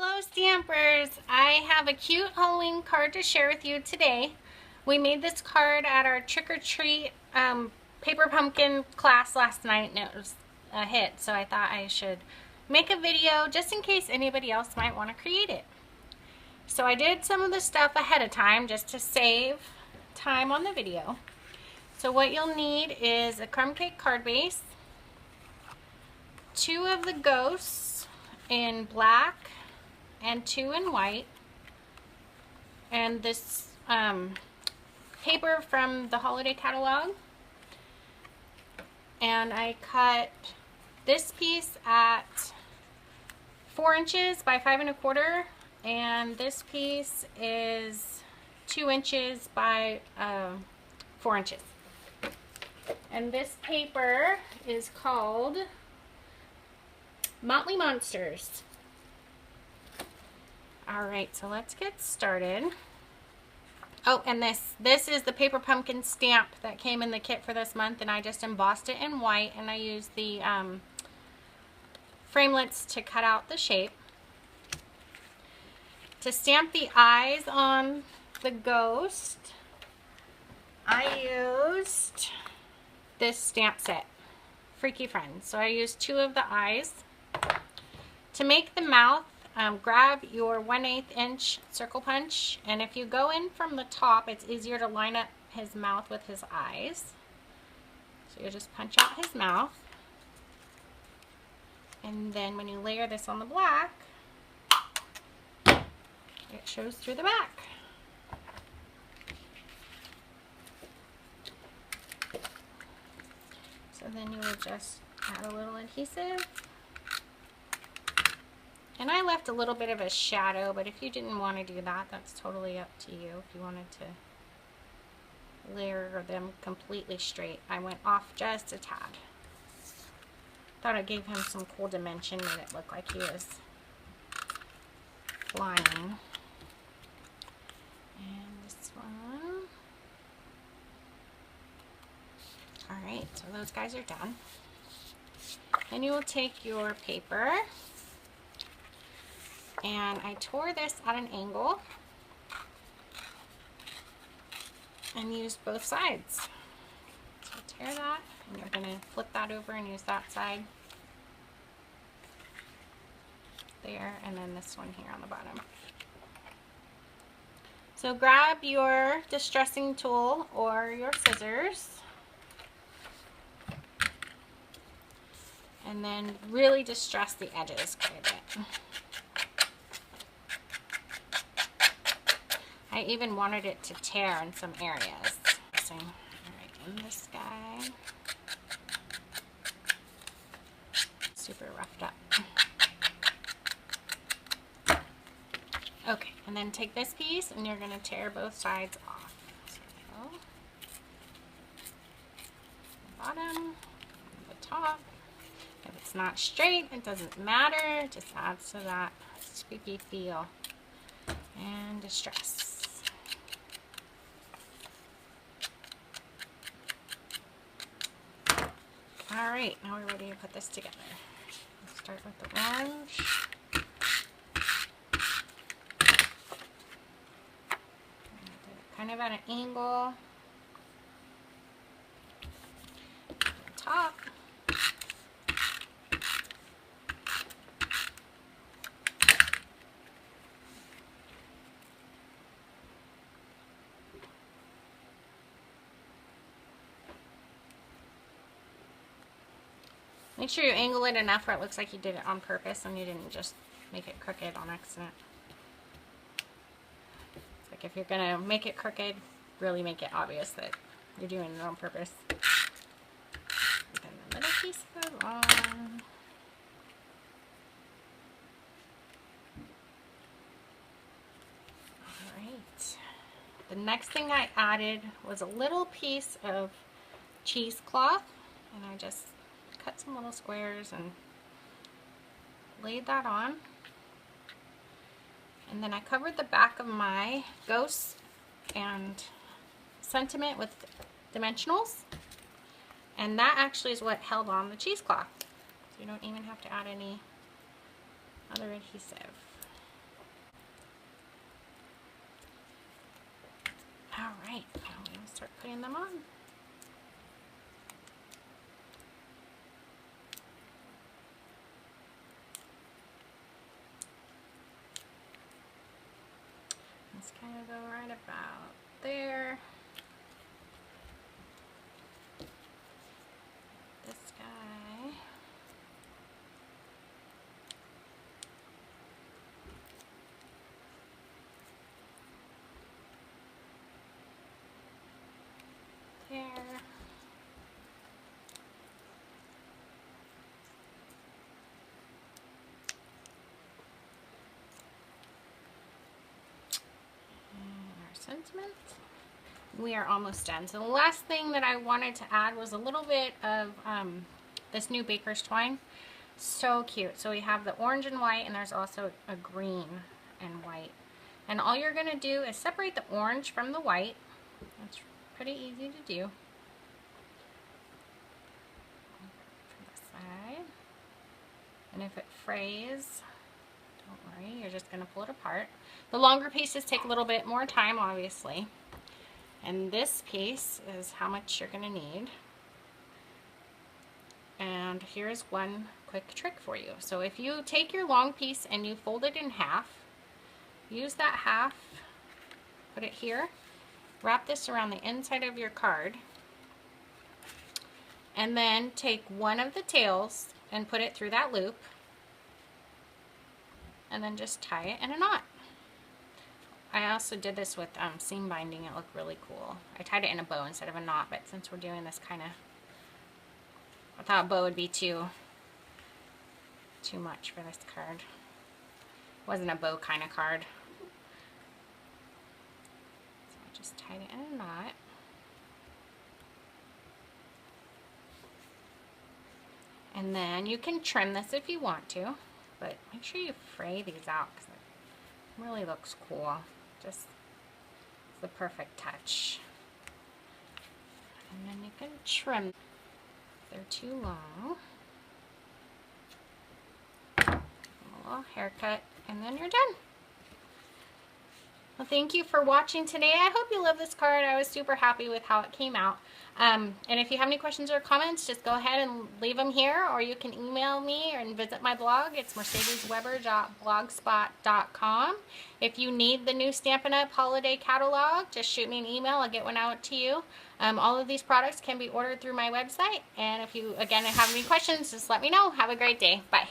Hello Stampers! I have a cute Halloween card to share with you today. We made this card at our trick-or-treat paper pumpkin class last night and it was a hit, so I thought I should make a video just in case anybody else might want to create it. So I did some of the stuff ahead of time just to save time on the video. So what you'll need is a crumb cake card base, 2 of the ghosts in black and 2 in white, and this paper from the holiday catalog. And I cut this piece at 4 inches by 5 1/4, and this piece is 2 inches by 4 inches. And this paper is called Motley Monsters. Alright, so let's get started. Oh, and this is the paper pumpkin stamp that came in the kit for this month, and I just embossed it in white, and I used the framelits to cut out the shape. To stamp the eyes on the ghost, I used this stamp set, Freaky Friends. So I used 2 of the eyes. To make the mouth, grab your 1/8 inch circle punch, and if you go in from the top, it's easier to line up his mouth with his eyes. So you just punch out his mouth, and then when you layer this on the black, it shows through the back. So then you would just add a little adhesive. And I left a little bit of a shadow, but if you didn't want to do that, that's totally up to you. If you wanted to layer them completely straight, I went off just a tad. Thought it gave him some cool dimension, made it look like he was flying. And this one. Alright, so those guys are done. Then you will take your paper, and I tore this at an angle and used both sides. So tear that, and you're going to flip that over and use that side there, and then this one here on the bottom. So grab your distressing tool or your scissors, and then really distress the edges quite a bit. I even wanted it to tear in some areas. So, alright, and this guy, super roughed up. Okay, and then take this piece and you're going to tear both sides off. So, the bottom, the top. If it's not straight, it doesn't matter. It just adds to that spooky feel. And distress. Alright, now we're ready to put this together. Let's start with the orange. Kind of at an angle. The top. Make sure you angle it enough where it looks like you did it on purpose and you didn't just make it crooked on accident. It's like if you're going to make it crooked, really make it obvious that you're doing it on purpose. And then the little piece goes on. Alright. The next thing I added was a little piece of cheesecloth, and I just cut some little squares and laid that on. And then I covered the back of my ghosts and sentiment with dimensionals, and that actually is what held on the cheesecloth. So you don't even have to add any other adhesive. All right, now we're going to start putting them on. Let's kind of go right about there. This guy. There. Sentiment. We are almost done. So the last thing that I wanted to add was a little bit of this new baker's twine. So cute. So we have the orange and white, and there's also a green and white. And all you're going to do is separate the orange from the white. That's pretty easy to do. From the side. And if it frays, don't worry, you're just going to pull it apart. The longer pieces take a little bit more time, obviously. And this piece is how much you're going to need. And here's one quick trick for you. So if you take your long piece and you fold it in half, use that half, put it here, wrap this around the inside of your card, and then take one of the tails and put it through that loop, and then just tie it in a knot. I also did this with seam binding. It looked really cool. I tied it in a bow instead of a knot, but since we're doing this kind of, I thought a bow would be too much for this card. It wasn't a bow kind of card. So I just tied it in a knot. And then you can trim this if you want to, but make sure you fray these out because it really looks cool. Just the perfect touch. And then you can trim if they're too long. A little haircut, and then you're done. Well, thank you for watching today. I hope you love this card. I was super happy with how it came out. And if you have any questions or comments, just go ahead and leave them here, or you can email me and visit my blog. It's mercedesweber.blogspot.com. If you need the new Stampin' Up! Holiday catalog, just shoot me an email. I'll get one out to you. All of these products can be ordered through my website. And if you, again, have any questions, just let me know. Have a great day. Bye.